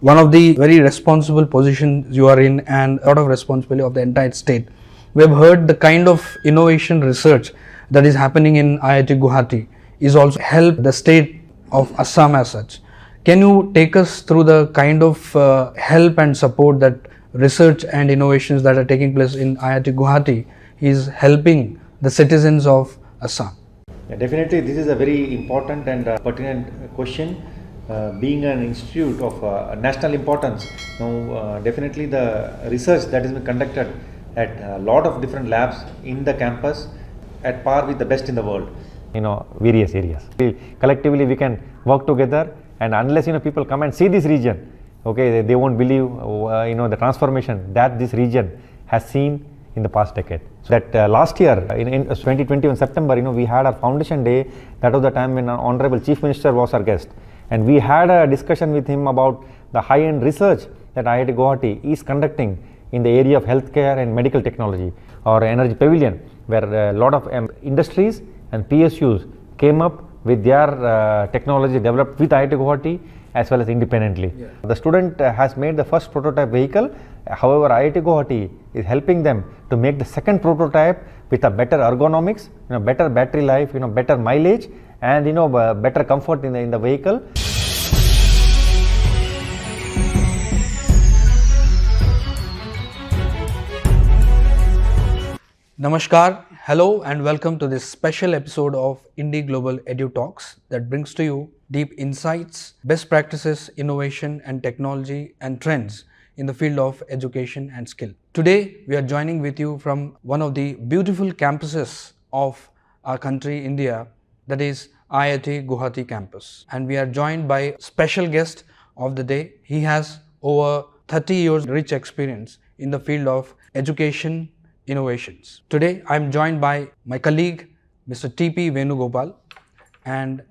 one of the very responsible positions you are in and a lot of responsibility of the entire state. We have heard the kind of innovation research that is happening in IIT Guwahati is also help the state of Assam as such. Can you take us through the kind of help and support that research and innovations that are taking place in IIT Guwahati is helping the citizens of Assam? Yeah, definitely, this is a very important and pertinent question. Being an institute of national importance, definitely the research that has been conducted at a lot of different labs in the campus at par with the best in the world. Various areas. Collectively, we can work together, and unless people come and see this region, okay, they won't believe the transformation that this region has seen in the past decade. So that last year in 2020 in September, we had our foundation day. That was the time when our Honorable Chief Minister was our guest, and we had a discussion with him about the high-end research that IIT Guwahati is conducting in the area of healthcare and medical technology, or energy pavilion, where a lot of industries and PSUs came up with their technology developed with IIT Guwahati as well as independently. Yeah. The student has made the first prototype vehicle. However, IIT Guwahati is helping them to make the second prototype with a better ergonomics, better battery life, better mileage, and better comfort in the vehicle. Namaskar, hello and welcome to this special episode of IndiGlobal Edutalks that brings to you deep insights, best practices, innovation and technology and trends in the field of education and skill. Today we are joining with you from one of the beautiful campuses of our country, India, that is IIT Guwahati campus. And we are joined by special guest of the day. He has over 30 years rich experience in the field of education innovations. Today I am joined by my colleague Mr. T.P. Venugopal, and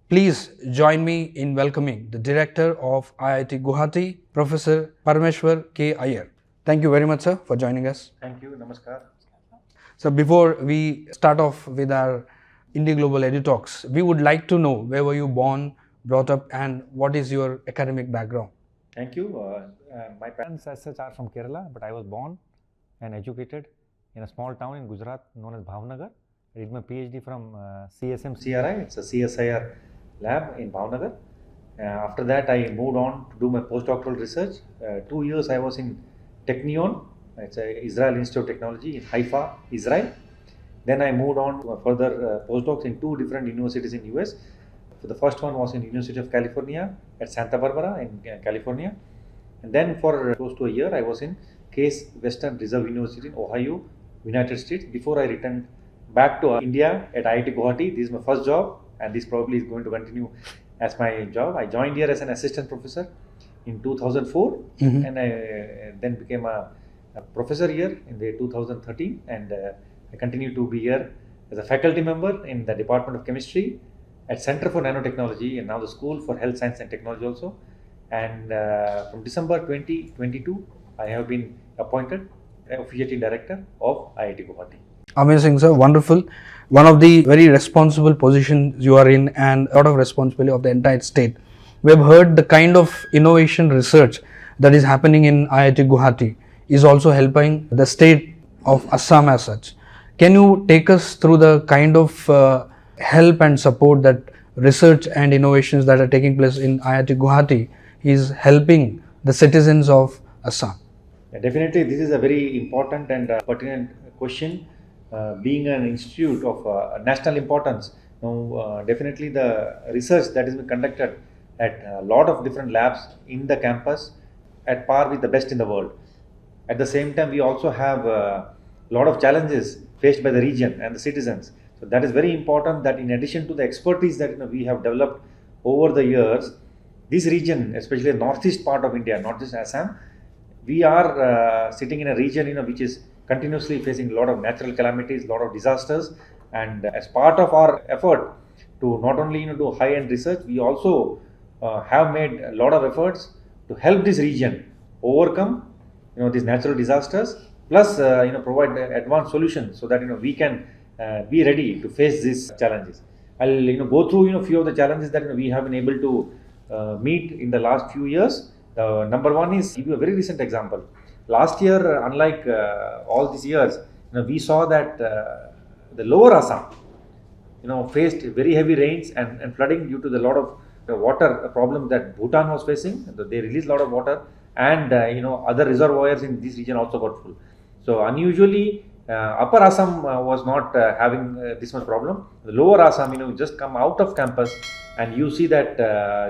please join me in welcoming the Director of IIT Guwahati, Professor Parmeshwar K Iyer. Thank you very much, sir, for joining us. Thank you. Namaskar. So before we start off with our IndiGlobal Edutalks, we would like to know where were you born, brought up, and what is your academic background? Thank you. My parents as such are from Kerala, but I was born and educated in a small town in Gujarat known as Bhavnagar. I did my PhD from CSM CRI, it's a CSIR lab in Bhavnagar. After that, I moved on to do my postdoctoral research. 2 years I was in Technion, it's a Israel Institute of Technology in Haifa, Israel. Then I moved on to further postdocs in 2 different universities in US. So the first one was in University of California at Santa Barbara in California. And then for close to a year, I was in Case Western Reserve University in Ohio, United States, before I returned back to India at IIT Guwahati. This is my first job, and this probably is going to continue as my job. I joined here as an assistant professor in 2004, and I then became a professor here in the 2013, and I continue to be here as a faculty member in the Department of Chemistry at Center for Nanotechnology, and now the School for Health Science and Technology also. And from December 2022, I have been appointed Officiating Director of IIT Guwahati. Amazing, sir. Wonderful. One of the very responsible positions you are in and a lot of responsibility of the entire state. We have heard the kind of innovation research that is happening in IIT Guwahati is also helping the state of Assam as such. Can you take us through the kind of help and support that research and innovations that are taking place in IIT Guwahati is helping the citizens of Assam? Yeah, definitely, this is a very important and pertinent question. Being an institute of national importance, definitely the research that has been conducted at a lot of different labs in the campus at par with the best in the world. At the same time, we also have a lot of challenges faced by the region and the citizens. So that is very important that in addition to the expertise that we have developed over the years, this region, especially the northeast part of India, not just Assam, we are sitting in a region which is continuously facing a lot of natural calamities, a lot of disasters, and as part of our effort to not only do high-end research, we also have made a lot of efforts to help this region overcome these natural disasters, plus provide advanced solutions so that we can be ready to face these challenges. I'll go through few of the challenges that we have been able to meet in the last few years. The number one is, give you a very recent example. Last year, unlike all these years, we saw that the lower Assam, faced very heavy rains and flooding due to the lot of water problem that Bhutan was facing. They released a lot of water, and other reservoirs in this region also got full. So unusually, Upper Assam was not having this much problem. The Lower Assam, you just come out of campus and you see that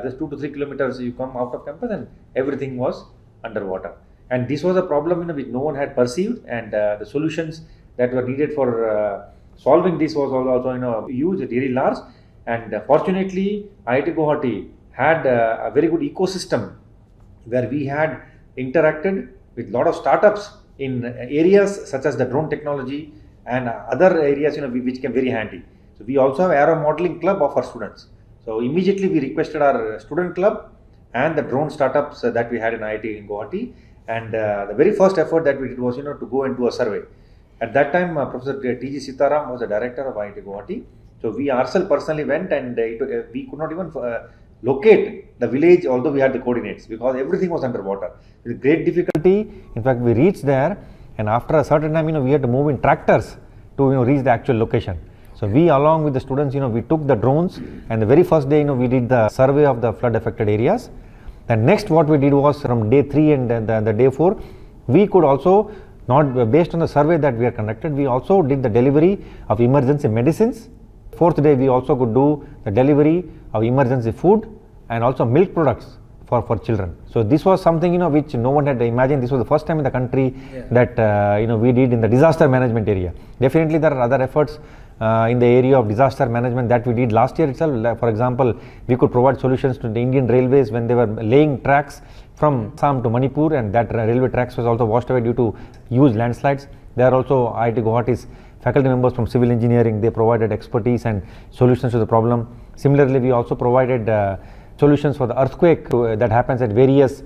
just 2 to 3 kilometers you come out of campus and everything was underwater. And this was a problem which no one had perceived, and the solutions that were needed for solving this was also huge, really large. And fortunately, IIT Guwahati had a very good ecosystem where we had interacted with a lot of startups in areas such as the drone technology and other areas which came very handy. So we also have aero modeling club of our students. So immediately we requested our student club and the drone startups that we had in IIT in Guwahati, and the very first effort that we did was to go and do a survey. At that time, Professor T.G. Sitaram was the director of IIT Guwahati. So we ourselves personally went, and we could not even locate the village, although we had the coordinates, because everything was underwater. With great difficulty, in fact, we reached there, and after a certain time, we had to move in tractors to reach the actual location. So we, along with the students, we took the drones, and the very first day, we did the survey of the flood affected areas. Then next, what we did was from day 3 and the day 4, we could also, not based on the survey that we had conducted, we also did the delivery of emergency medicines. Fourth day, we also could do the delivery of emergency food and also milk products for children. So this was something which no one had imagined. This was the first time in the country that we did in the disaster management area. Definitely there are other efforts in the area of disaster management that we did last year itself. For example, we could provide solutions to the Indian Railways when they were laying tracks from Assam to Manipur, and that railway tracks was also washed away due to huge landslides. There are also IIT Guwahati's faculty members from civil engineering. They provided expertise and solutions to the problem. Similarly, we also provided solutions for the earthquake that happens at various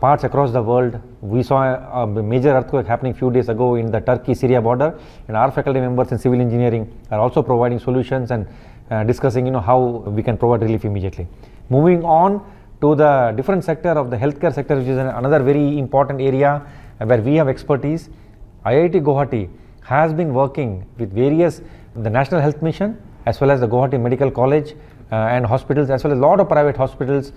parts across the world. We saw a major earthquake happening few days ago in the Turkey-Syria border, and our faculty members in civil engineering are also providing solutions and discussing how we can provide relief immediately. Moving on to the different sector of the healthcare sector, which is another very important area where we have expertise. IIT Guwahati has been working with various, the National Health Mission as well as the Guwahati Medical College and hospitals, as well as a lot of private hospitals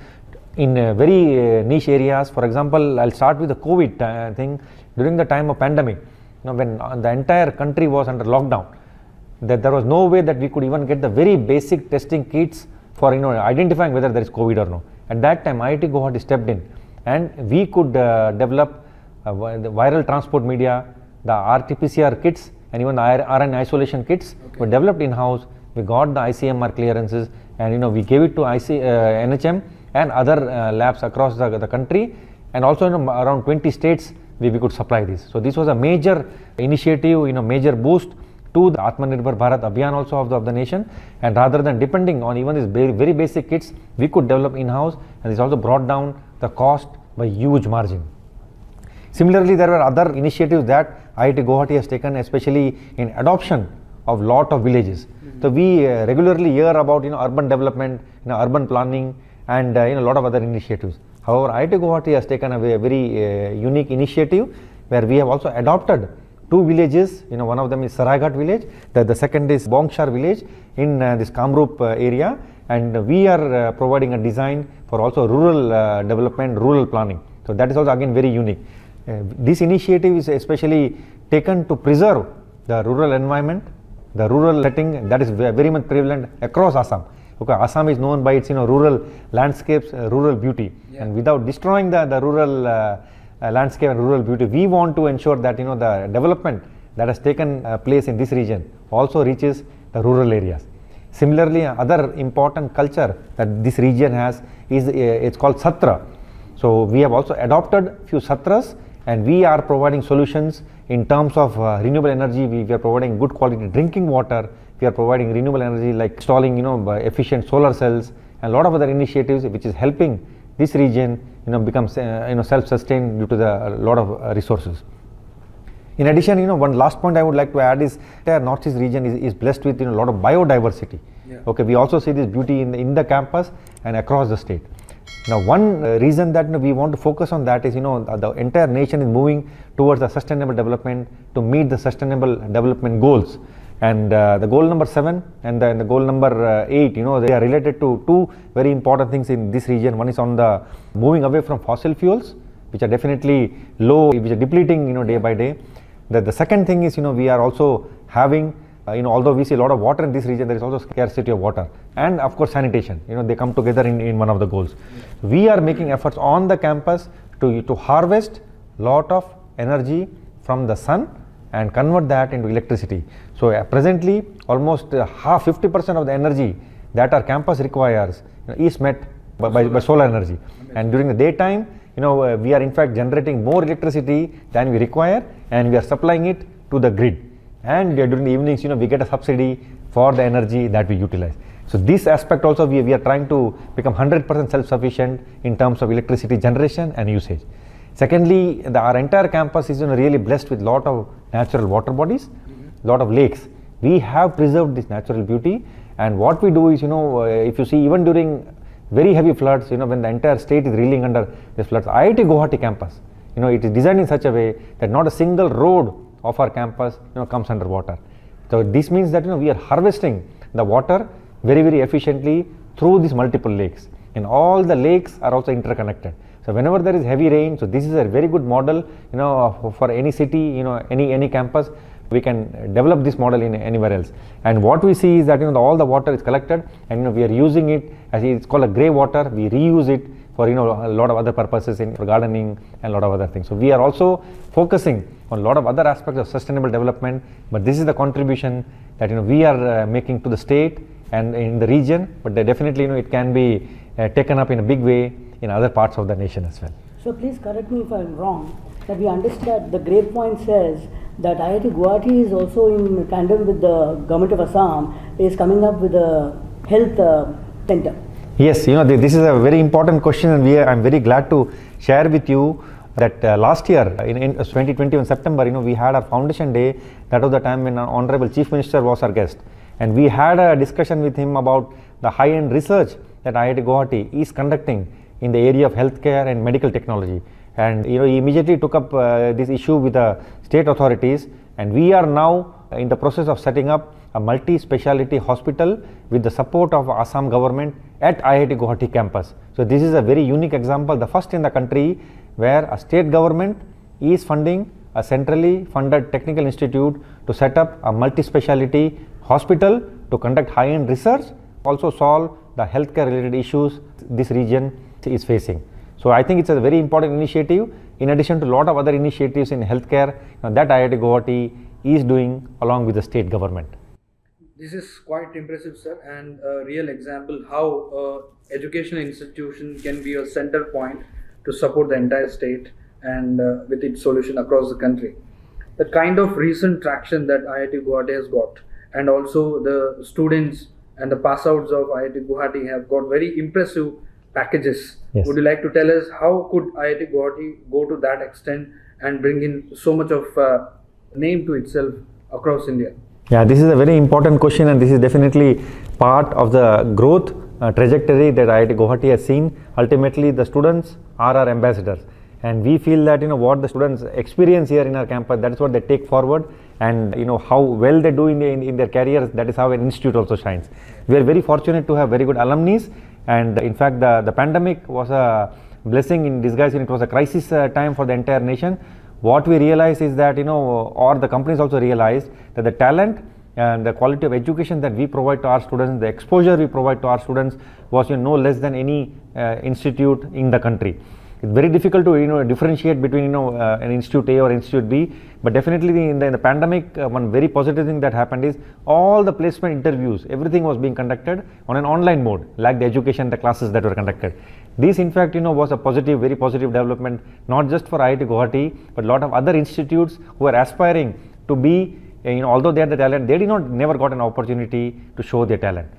in very niche areas. For example, I'll start with the COVID thing. During the time of pandemic, when the entire country was under lockdown, that there was no way that we could even get the very basic testing kits for identifying whether there is COVID or no. At that time, IIT Guwahati stepped in, and we could develop the viral transport media, the RT-PCR kits, and even the RNA isolation kits were developed in-house. We got the ICMR clearances, and we gave it to NHM and other labs across the country, and also around 20 states we could supply this. So this was a major initiative, major boost to the Atmanirbhar Bharat Abhiyan also of the nation, and rather than depending on even these very basic kits, we could develop in-house, and this also brought down the cost by huge margin. Similarly, there were other initiatives that IIT Guwahati has taken, especially in adoption of lot of villages. So we regularly hear about urban development, urban planning, and a lot of other initiatives. However, IIT Guwahati has taken a very unique initiative where we have also adopted 2 villages. One of them is Saraigat village, the second is Bongshar village in this Kamrup area, and we are providing a design for also rural development, rural planning. So that is also again very unique. This initiative is especially taken to preserve the rural environment, the rural setting that is very much prevalent across Assam. Okay, Assam is known by its rural landscapes, rural beauty, and without destroying the rural landscape and rural beauty, we want to ensure that the development that has taken place in this region also reaches the rural areas. Similarly, other important culture that this region has is it's called Satra. So we have also adopted few Satras, and we are providing solutions in terms of renewable energy. We are providing good quality drinking water. We are providing renewable energy like installing efficient solar cells, and a lot of other initiatives which is helping this region become self-sustained due to the lot of resources. In addition, one last point I would like to add is the Northeast region is blessed with a lot of biodiversity. Okay, we also see this beauty in the campus and across the state. Now, one reason that we want to focus on that is, the entire nation is moving towards the sustainable development to meet the sustainable development goals. And the goal number 7 and the goal number 8, they are related to two very important things in this region. One is on the moving away from fossil fuels, which are definitely low, which are depleting, day by day. The second thing is, we are also having, although we see a lot of water in this region, there is also scarcity of water, and of course sanitation. They come together in one of the goals. We are making efforts on the campus to harvest lot of energy from the sun and convert that into electricity. So presently, almost 50% of the energy that our campus requires is met by solar energy. And during the daytime, we are in fact generating more electricity than we require, and we are supplying it to the grid. And during the evenings, we get a subsidy for the energy that we utilize. So this aspect also, we are trying to become 100% self-sufficient in terms of electricity generation and usage. Secondly, our entire campus is really blessed with lot of natural water bodies, lot of lakes. We have preserved this natural beauty, and what we do is, if you see, even during very heavy floods, when the entire state is reeling under these floods, IIT Guwahati campus, it is designed in such a way that not a single road of our campus, comes under water. So this means that, we are harvesting the water very, very efficiently through these multiple lakes, and all the lakes are also interconnected. So whenever there is heavy rain, so this is a very good model, for any city, any campus. We can develop this model in anywhere else. And what we see is that, all the water is collected, and we are using it as it's called a grey water. We reuse it for, a lot of other purposes for gardening and a lot of other things. So we are also focusing on a lot of other aspects of sustainable development, but this is the contribution that, we are making to the state and in the region, but definitely, it can be taken up in a big way in other parts of the nation as well. So please correct me if I am wrong, that we understand the great point says that IIT Guwahati is also in tandem with the government of Assam is coming up with a health center. Yes, this is a very important question, and I'm very glad to share with you that last year in 2020 in September, we had our foundation day. That was the time when our Honorable Chief Minister was our guest, and we had a discussion with him about the high-end research that IIT Guwahati is conducting in the area of healthcare and medical technology. And he immediately took up this issue with the state authorities, and we are now in the process of setting up a multi-speciality hospital with the support of Assam government at IIT Guwahati campus. So this is a very unique example, the first in the country where a state government is funding a centrally funded technical institute to set up a multi-speciality hospital to conduct high-end research, also solve the healthcare related issues this region is facing. So I think it's a very important initiative, in addition to a lot of other initiatives in healthcare that IIT Guwahati is doing along with the state government. This is quite impressive, sir, and a real example how educational institution can be a center point to support the entire state and with its solution across the country. The kind of recent traction that IIT Guwahati has got, and also the students and the pass outs of IIT Guwahati have got very impressive packages. Yes. Would you like to tell us how could IIT Guwahati go to that extent and bring in so much of name to itself across India? Yeah, this is a very important question, and this is definitely part of the growth trajectory that IIT Guwahati has seen. Ultimately, the students are our ambassadors, and we feel that what the students experience here in our campus, that is what they take forward, and how well they do in their careers, that is how an institute also shines. We are very fortunate to have very good alumni, and in fact the pandemic was a blessing in disguise, and it was a crisis time for the entire nation. What we realized is that or the companies also realized that the talent and the quality of education that we provide to our students, the exposure we provide to our students was no less than any institute in the country. It's very difficult to differentiate between an institute A or institute B, but definitely in the pandemic, one very positive thing that happened is all the placement interviews, everything was being conducted on an online mode, like the education, the classes that were conducted. This in fact was a positive, very positive development, not just for IIT Guwahati, but a lot of other institutes who are aspiring to be, although they had the talent, they never got an opportunity to show their talent.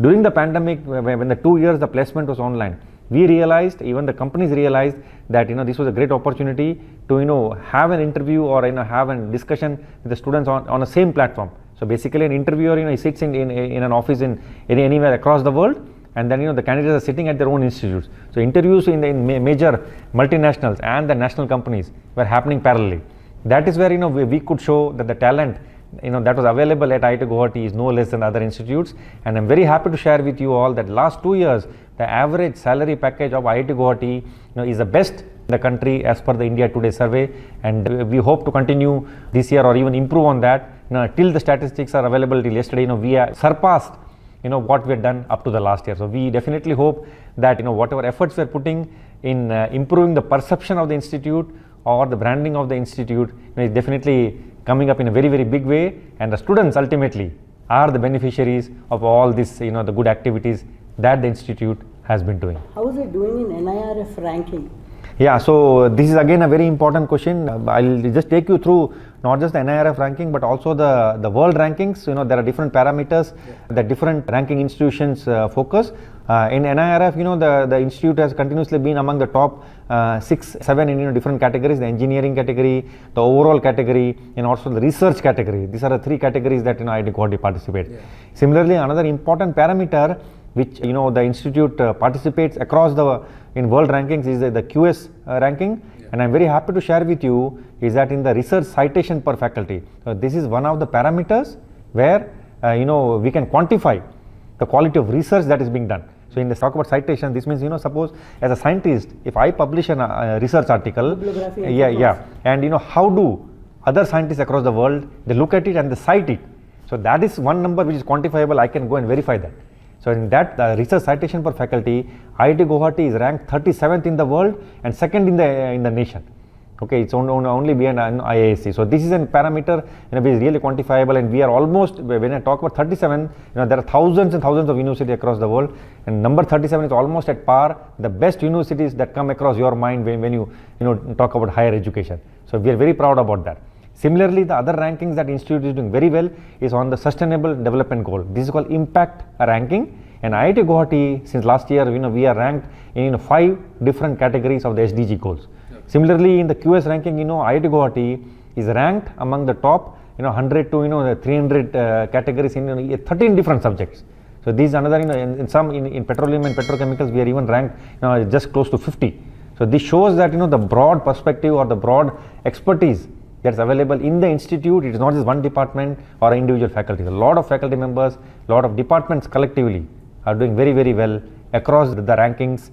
During the pandemic, when the 2 years the placement was online, we realized, even the companies realized that this was a great opportunity to have an interview or have a discussion with the students on the same platform. So basically an interviewer he sits in an office in anywhere across the world, and then the candidates are sitting at their own institutes. So interviews in major multinationals and the national companies were happening parallelly. That is where we could show that the talent that was available at IIT Guwahati is no less than other institutes. And I'm very happy to share with you all that last 2 years the average salary package of IIT Guwahati is the best in the country as per the India Today survey, and we hope to continue this year or even improve on that. Till the statistics are available till yesterday, we have surpassed what we had done up to the last year. So we definitely hope that whatever efforts we're putting in improving the perception of the institute or the branding of the institute is definitely coming up in a very, very big way, and the students ultimately are the beneficiaries of all this the good activities that the institute has been doing. How is it doing in NIRF ranking? Yeah, so this is again a very important question. I'll just take you through not just the NIRF ranking but also the world rankings. There are different parameters that different ranking institutions focus. In NIRF, the institute has continuously been among the top 6, 7 in different categories: the engineering category, the overall category, and also the research category. These are the 3 categories that IIT Guwahati participate. Yeah. Similarly, another important parameter which the institute participates across in world rankings is the QS ranking. Yeah. And I'm very happy to share with you is that in the research citation per faculty, so this is one of the parameters where we can quantify the quality of research that is being done. So in the talk about citation, this means suppose as a scientist, if I publish a research article, and how do other scientists across the world, they look at it and they cite it. So that is one number which is quantifiable. I can go and verify that. So in that research citation per faculty, IIT Guwahati is ranked 37th in the world and 2nd in the nation. Okay, it's only behind IISc. So this is a parameter which is really quantifiable, and we are almost, when I talk about 37, there are thousands and thousands of universities across the world, and number 37 is almost at par the best universities that come across your mind when you talk about higher education. So we are very proud about that. Similarly, the other rankings that institute is doing very well is on the sustainable development goal. This is called impact ranking, and IIT Guwahati since last year we are ranked in 5 different categories of the SDG goals. Similarly, in the QS ranking, IIT Guwahati is ranked among the top 100 to 300 categories in 13 different subjects. So these another in some in petroleum and petrochemicals we are even ranked just close to 50. So this shows that the broad perspective or the broad expertise that's available in the institute. It is not just one department or individual faculty. A lot of faculty members, a lot of departments collectively are doing very, very well across the rankings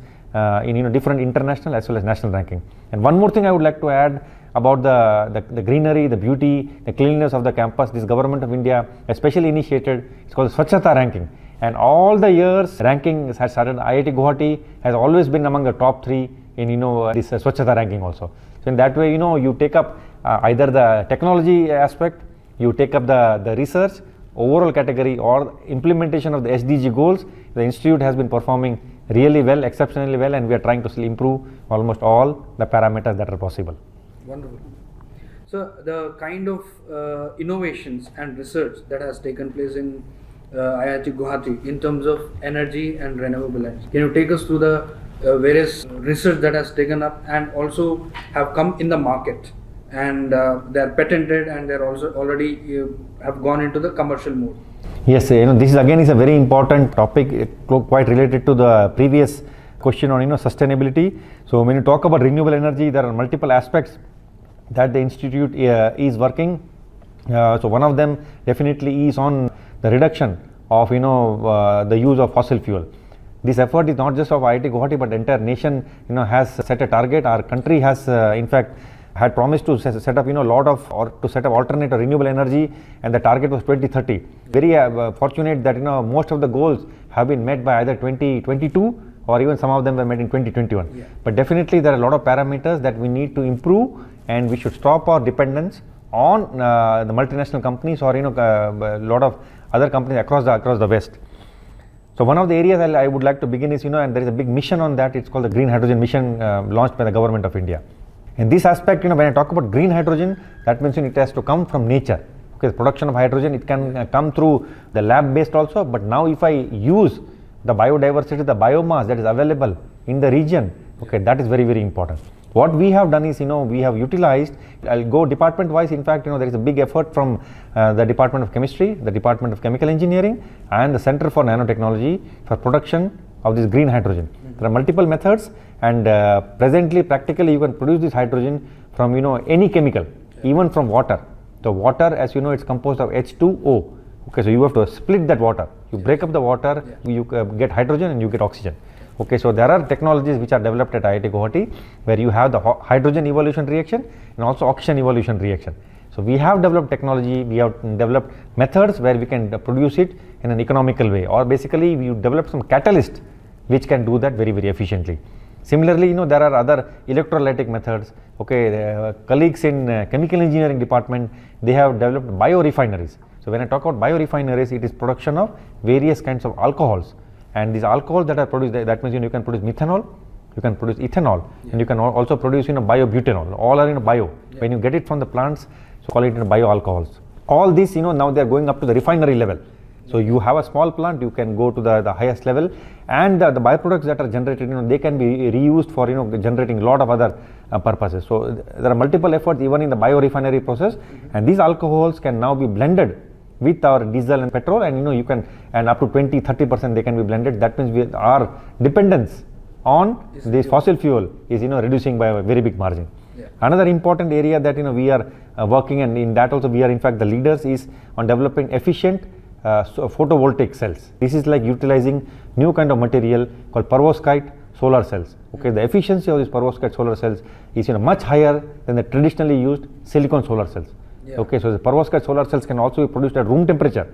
in different international as well as national ranking. And one more thing I would like to add about the greenery, the beauty, the cleanliness of the campus. This government of India especially initiated, it's called Swachhata ranking. And all the years ranking has started, IIT Guwahati has always been among the top 3 in this Swachhata ranking also. So in that way, you take up either the technology aspect, you take up the research, overall category, or implementation of the SDG goals. The institute has been performing really well, exceptionally well, and we are trying to still improve almost all the parameters that are possible. Wonderful. So the kind of innovations and research that has taken place in IIT Guwahati in terms of energy and renewable energy. Can you take us through the various research that has taken up and also have come in the market, and they are patented and they are also already have gone into the commercial mode? Yes, this is again a very important topic, quite related to the previous question on sustainability. So when you talk about renewable energy, there are multiple aspects that the institute is working. So one of them definitely is on the reduction of the use of fossil fuel. This effort is not just of IIT Guwahati but the entire nation has set a target. Our country has in fact had promised to set up alternate or renewable energy, and the target was 2030. Very fortunate that most of the goals have been met by either 2022 or even some of them were met in 2021. Yeah. But definitely there are a lot of parameters that we need to improve, and we should stop our dependence on the multinational companies or a lot of other companies across the West. So one of the areas I would like to begin is and there is a big mission on that. It's called the Green Hydrogen Mission launched by the government of India. In this aspect, when I talk about green hydrogen, that means it has to come from nature. Okay, the production of hydrogen, it can come through the lab based also, but now if I use the biodiversity, the biomass that is available in the region, okay, that is very, very important. What we have done is, we have utilized, I'll go department wise, in fact, there is a big effort from the Department of Chemistry, the Department of Chemical Engineering and the Center for Nanotechnology for production of this green hydrogen. There are multiple methods, and presently practically you can produce this hydrogen from any chemical, even from water. The water, as you know, it's composed of H2O. Okay, so you have to split that water. You break up the water, you get hydrogen and you get oxygen. Okay, so there are technologies which are developed at IIT Guwahati where you have the hydrogen evolution reaction and also oxygen evolution reaction. So we have developed technology, we have developed methods where we can produce it in an economical way, or basically we develop some catalyst which can do that very, very efficiently. Similarly, there are other electrolytic methods. Okay, colleagues in chemical engineering department, they have developed biorefineries. So when I talk about biorefineries, it is production of various kinds of alcohols, and these alcohols that are produced, that means you can produce methanol, you can produce ethanol, and you can also produce biobutanol. All are bio. When you get it from the plants, so call it bioalcohols. All these now they are going up to the refinery level. So you have a small plant, you can go to the highest level, and the byproducts that are generated, they can be reused for generating a lot of other purposes. So there are multiple efforts even in the biorefinery process, and these alcohols can now be blended with our diesel and petrol, and you can, and up to 20-30% they can be blended. That means our dependence on this fossil fuel is reducing by a very big margin. Another important area that we are working, and in that also we are in fact the leaders, is on developing efficient photovoltaic cells. This is like utilizing new kind of material called perovskite solar cells. Okay, the efficiency of these perovskite solar cells is much higher than the traditionally used silicon solar cells. Okay, so the perovskite solar cells can also be produced at room temperature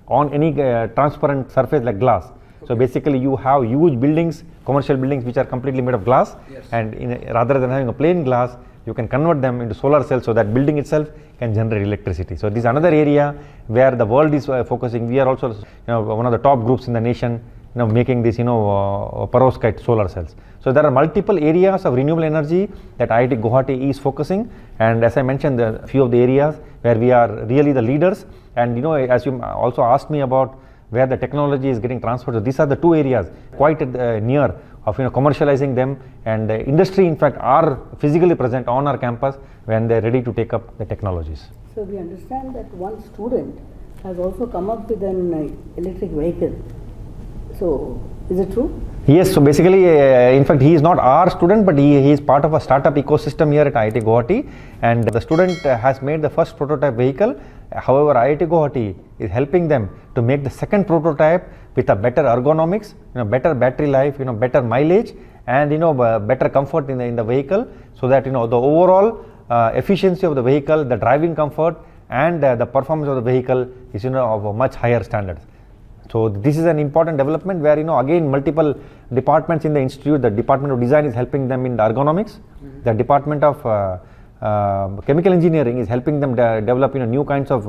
on any transparent surface like glass. So basically you have huge buildings, commercial buildings which are completely made of glass, and rather than having a plain glass, you can convert them into solar cells so that building itself can generate electricity. So this is another area where the world is focusing. We are also one of the top groups in the nation making this perovskite solar cells. So there are multiple areas of renewable energy that IIT Guwahati is focusing, and as I mentioned, a few of the areas where we are really the leaders. And as you also asked me about where the technology is getting transferred, so these are the two areas quite near of commercializing them, and the industry in fact are physically present on our campus when they are ready to take up the technologies. So we understand that one student has also come up with an electric vehicle. So is it true? Yes, so basically in fact he is not our student, but he is part of a startup ecosystem here at IIT Guwahati, and the student has made the first prototype vehicle. However, IIT Guwahati is helping them to make the second prototype with a better ergonomics, better battery life, better mileage, and better comfort in the vehicle, so that the overall efficiency of the vehicle, the driving comfort, and the performance of the vehicle is of a much higher standards. So this is an important development where again multiple departments in the institute, the Department of Design is helping them in the ergonomics, the Department of Chemical Engineering is helping them develop new kinds of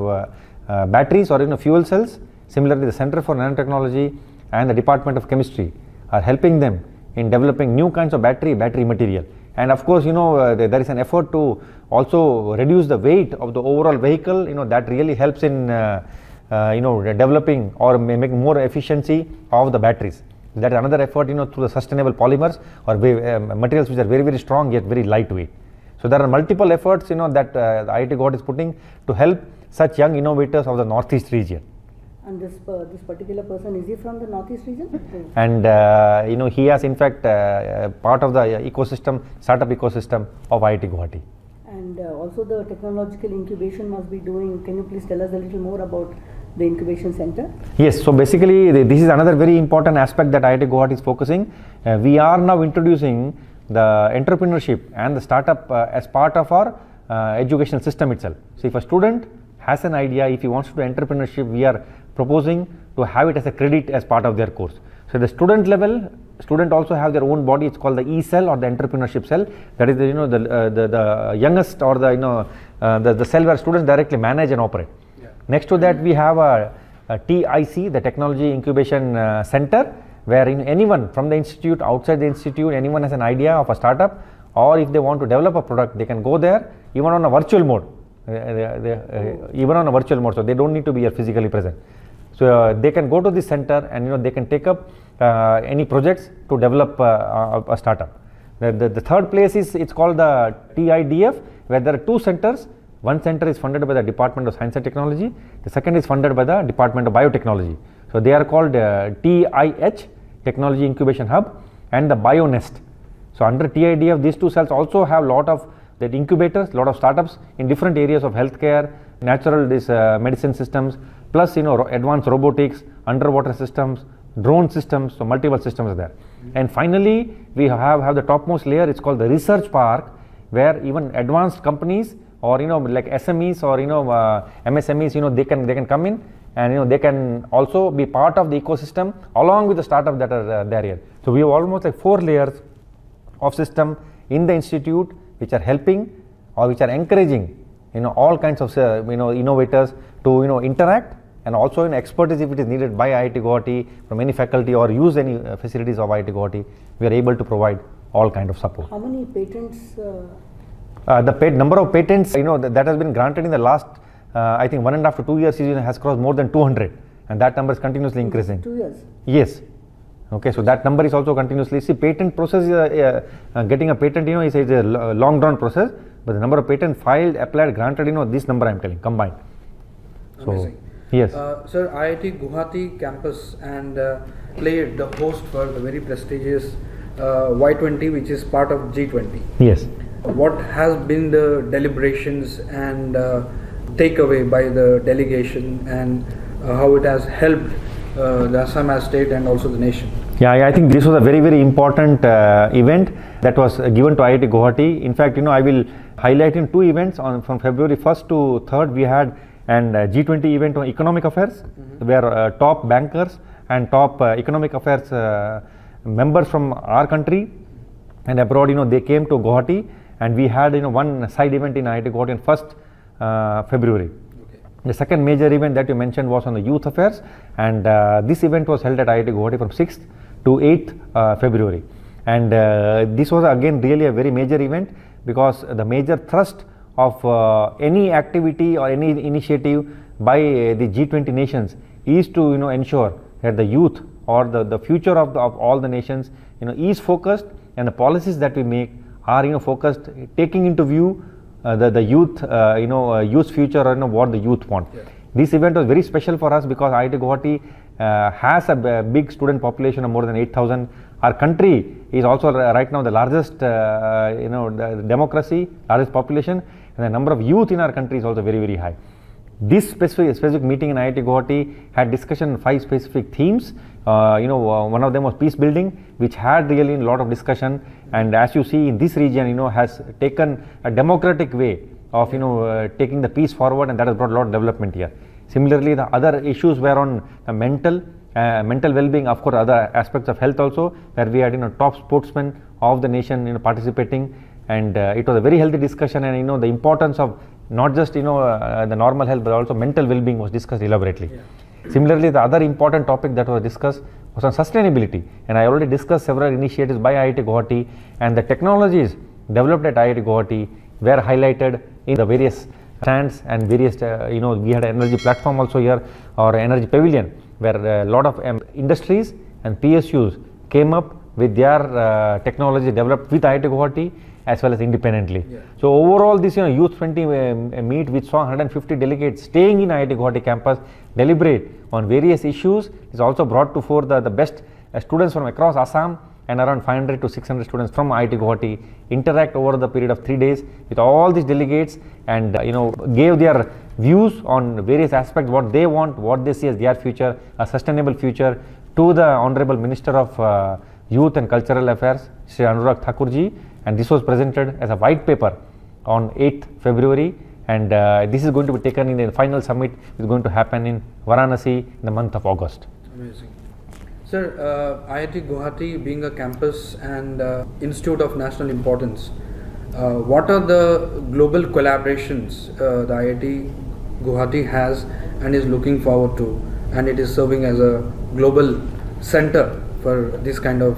batteries or fuel cells. Similarly, the Center for Nanotechnology and the Department of Chemistry are helping them in developing new kinds of battery material. And of course, there is an effort to also reduce the weight of the overall vehicle. That really helps in developing or making more efficiency of the batteries. That is another effort, through the sustainable polymers or materials which are very, very strong yet very lightweight. So there are multiple efforts, that IIT Guwahati is putting to help such young innovators of the Northeast region. And this particular person, is he from the Northeast region? And he has in fact part of the ecosystem, startup ecosystem of IIT Guwahati. And also the technological incubation must be doing. Can you please tell us a little more about the incubation center? Yes, so basically this is another very important aspect that IIT Guwahati is focusing. We are now introducing the entrepreneurship and the startup as part of our educational system itself. So if a student has an idea, if he wants to do entrepreneurship, we are proposing to have it as a credit as part of their course. So the student level, student also have their own body. It's called the E cell or the entrepreneurship cell. That is the youngest or the cell where students directly manage and operate. Next to that we have a TIC, the Technology Incubation Center, where anyone from the institute, outside the institute, anyone has an idea of a startup, or if they want to develop a product, they can go there even on a virtual mode. Even on a virtual mode, so they don't need to be here physically present. So they can go to this center and they can take up any projects to develop a startup. The third place is, it's called the TIDF, where there are two centers. One center is funded by the Department of Science and Technology. The second is funded by the Department of Biotechnology. So they are called TIH, Technology Incubation Hub, and the BioNest. So under TIDF, these two cells also have lot of that incubators, lot of startups in different areas of healthcare, natural medicine systems, plus advanced robotics, underwater systems, drone systems. So multiple systems are there. And finally, we have the topmost layer. It's called the research park, where even advanced companies or like SMEs or MSMEs, they can come in, and they can also be part of the ecosystem along with the startup that are there here. So we have almost like 4 layers of system in the institute, which are helping or which are encouraging all kinds of innovators to interact, and also expertise if it is needed by IIT Guwahati from any faculty or use any facilities of IIT Guwahati. We are able to provide all kind of support. How many patents? The number of patents that has been granted in the last I think 1.5 to 2 years has crossed more than 200, and that number is continuously increasing. 2 years? Yes. Okay, so that number is also continuously. See, patent process, getting a patent, is a long drawn process, but the number of patent filed, applied, granted, this number I am telling, combined. Amazing. So, yes. Sir, IIT Guwahati campus and played the host for the very prestigious Y20, which is part of G20. Yes. What has been the deliberations and takeaway by the delegation, and how it has helped the Assam state and also the nation? Yeah, I think this was a very, very important event that was given to IIT Guwahati. In fact, I will highlight in 2 events from February 1st to 3rd. We had an G20 event on economic affairs, where top bankers and top economic affairs members from our country and abroad, they came to Guwahati, and we had one side event in IIT Guwahati on 1st February. The second major event that you mentioned was on the youth affairs, and this event was held at IIT Guwahati from 6th to 8th February. And this was again really a very major event, because the major thrust of any activity or any initiative by the G20 nations is to ensure that the youth or the future of all the nations is focused, and the policies that we make are focused, taking into view the youth, youth future, or what the youth want. Yeah. This event was very special for us because IIT Guwahati has a big student population of more than 8,000. Our country is also right now the largest, the democracy, largest population, and the number of youth in our country is also very, very high. This specific meeting in IIT Guwahati had discussion on 5 specific themes. One of them was peace building, which had really a lot of discussion, and as you see in this region, has taken a democratic way of taking the peace forward, and that has brought a lot of development here. Similarly, the other issues were on mental well-being, of course, other aspects of health also, where we had top sportsmen of the nation participating, and it was a very healthy discussion, and the importance of not just the normal health, but also mental well-being was discussed elaborately. Yeah. Similarly, the other important topic that was discussed was on sustainability, and I already discussed several initiatives by IIT Guwahati, and the technologies developed at IIT Guwahati were highlighted in the various stands and various we had an energy platform also here, or energy pavilion, where a lot of industries and PSUs came up with their technology developed with IIT Guwahati as well as independently. Yeah. So overall, this Youth 20 meet, which saw 150 delegates staying in IIT Guwahati campus, deliberate on various issues, is also brought to fore the best students from across Assam, and around 500 to 600 students from IIT Guwahati interact over the period of 3 days with all these delegates, and gave their views on various aspects, what they want, what they see as their future, a sustainable future, to the Honorable Minister of Youth and Cultural Affairs, Sri Anurag Thakurji, and this was presented as a white paper on 8th February, and this is going to be taken in the final summit, which is going to happen in Varanasi in the month of August. Amazing. Sir, IIT Guwahati being a campus and institute of national importance, what are the global collaborations the IIT Guwahati has and is looking forward to, and it is serving as a global center for this kind of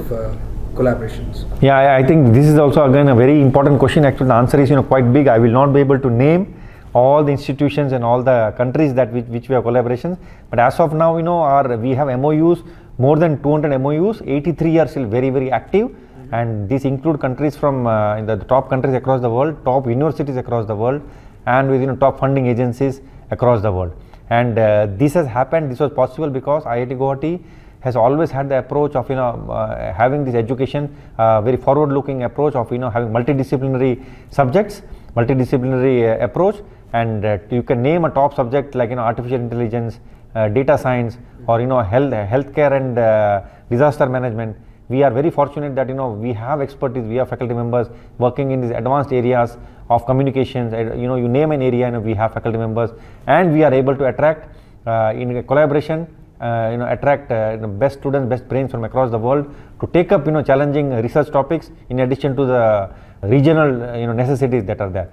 collaborations? Yeah, I think this is also again a very important question. Actually, the answer is quite big. I will not be able to name all the institutions and all the countries that which we have collaborations, but as of now, we have MOUs, more than 200 MOUs. 83 are still very, very active, and these include countries from the top countries across the world, top universities across the world, and with top funding agencies across the world. And this has happened. This was possible because IIT Guwahati has always had the approach of having this education, very forward-looking approach of having multidisciplinary subjects, multidisciplinary approach, and you can name a top subject like artificial intelligence, data science, or healthcare and disaster management. We are very fortunate that we have expertise, we have faculty members working in these advanced areas of communications. You name an area, we have faculty members, and we are able to attract in a collaboration, attract best students, best brains from across the world to take up challenging research topics in addition to the regional necessities that are there.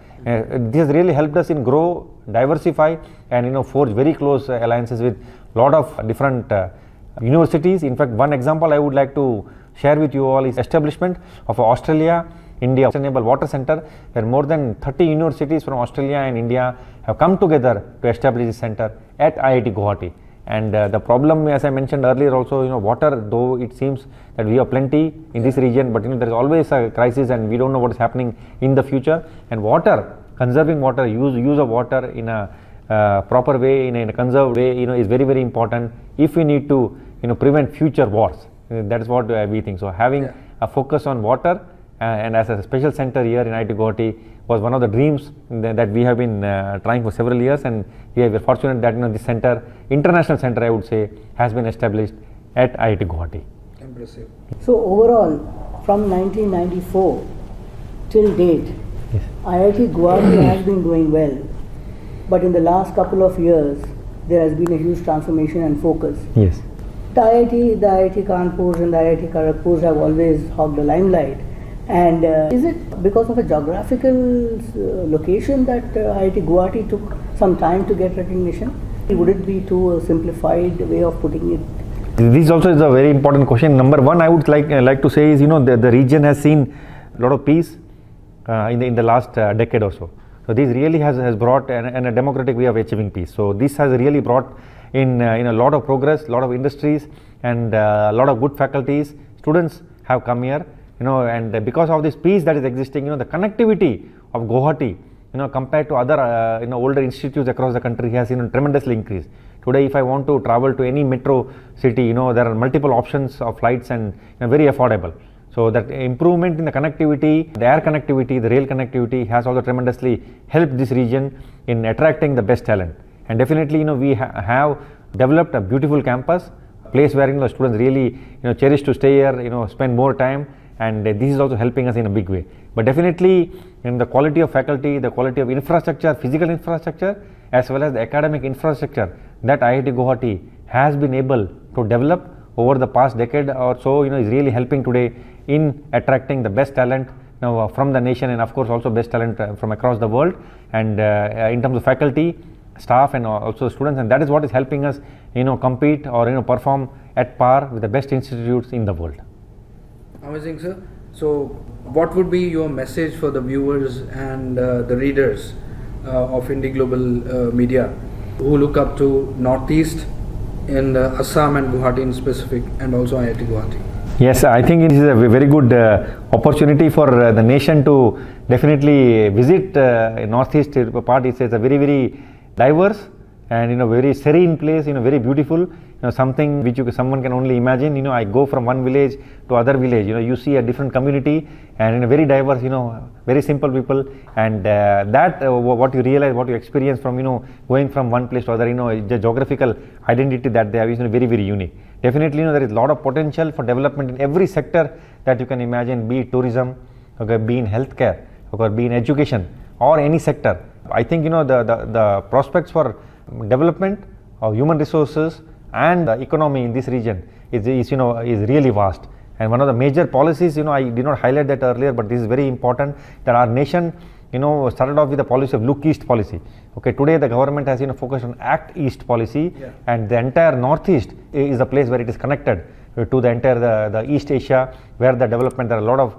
This has really helped us in grow, diversify, and forge very close alliances with lot of different universities. In fact, one example I would like to share with you all is establishment of Australia India Sustainable Water Center, where more than 30 universities from Australia and India have come together to establish this center at IIT Guwahati. And the problem, as I mentioned earlier also, water, though it seems that we have plenty in this region, but there is always a crisis and we don't know what is happening in the future. And water, conserving water, use of water in a proper way, in a conserved way, is very, very important if we need to prevent future wars. That is what we think. So having a focus on water and as a special center here in IIT Guwahati was one of the dreams that we have been trying for several years, and we are fortunate that this center, international center I would say, has been established at IIT Guwahati. Impressive. So overall, from 1994 till date, Yes. IIT Guwahati has been doing well, but in the last couple of years, there has been a huge transformation and focus. Yes. The IIT Kanpur and the IIT Kharagpur have always hogged the limelight. And is it because of a geographical location that IIT Guwahati took some time to get recognition? Would it be too simplified way of putting it? This also is a very important question. Number one, I would like to say is the region has seen a lot of peace in the last decade or so. So this really has brought a democratic way of achieving peace. So this has really brought in a lot of progress, a lot of industries, and a lot of good faculties. Students have come here, and because of this peace that is existing, the connectivity of Guwahati, compared to other older institutes across the country has tremendously increased. Today, if I want to travel to any metro city, there are multiple options of flights and very affordable. So that improvement in the connectivity, the air connectivity, the rail connectivity has also tremendously helped this region in attracting the best talent. And definitely, we have developed a beautiful campus, a place where students really cherish to stay here, spend more time, and this is also helping us in a big way. But definitely, in the quality of faculty, the quality of infrastructure, physical infrastructure, as well as the academic infrastructure that IIT Guwahati has been able to develop over the past decade or so, is really helping today in attracting the best talent from the nation, and of course also best talent from across the world, and in terms of faculty, staff, and also students, and that is what is helping us compete or perform at par with the best institutes in the world. Amazing, sir. So what would be your message for the viewers and the readers of IndiGlobal media who look up to Northeast in Assam and Guwahati in specific, and also IIT Guwahati? Yes, I think it is a very good opportunity for the nation to definitely visit Northeast part. It's a very, very diverse and very serene place, very beautiful, something which someone can only imagine. I go from one village to other village, you see a different community and very diverse, very simple people, and that what you realize, what you experience from going from one place to other, the geographical identity that they have is very, very unique. Definitely, there is a lot of potential for development in every sector that you can imagine, be it tourism, okay, be in healthcare, okay, be in education, or any sector. I think the prospects for development of human resources and the economy in this region is really vast. And one of the major policies, I did not highlight that earlier, but this is very important, that our nation started off with the policy of Look East policy. Okay, today the government has focused on Act East policy, and the entire Northeast is the place where it is connected to the entire the East Asia, where the development, there are a lot of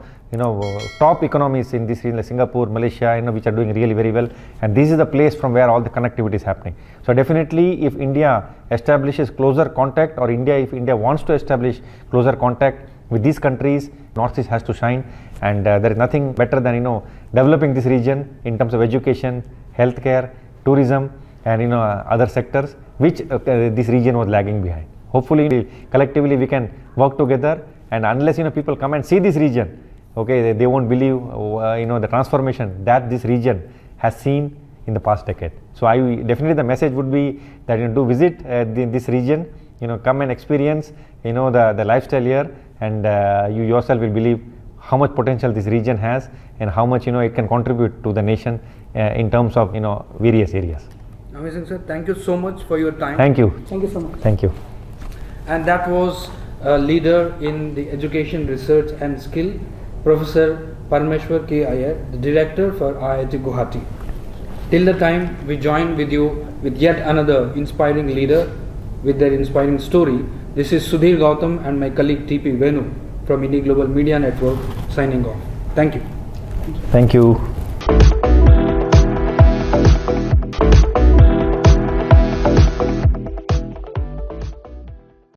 top economies in this region like Singapore, Malaysia, which are doing really very well, and this is the place from where all the connectivity is happening. So definitely, if India establishes closer contact, or if India wants to establish closer contact with these countries, Northeast has to shine, and there is nothing better than developing this region in terms of education, healthcare, tourism, and other sectors which this region was lagging behind. Hopefully, collectively we can work together, and unless people come and see this region, okay, they won't believe the transformation that this region has seen in the past decade. So definitely the message would be that do visit this region, come and experience the lifestyle here, and you yourself will believe how much potential this region has and how much it can contribute to the nation in terms of various areas. Amazing, sir. Thank you so much for your time. Thank you. Thank you so much. Thank you. And that was a leader in the education, research and skill, Professor Parmeshwar K Iyer, the director for IIT Guwahati. Till the time we join with you with yet another inspiring leader with their inspiring story, this is Sudhir Gautam and my colleague TP Venu from IndiGlobal Media Network signing off. Thank you. Thank you.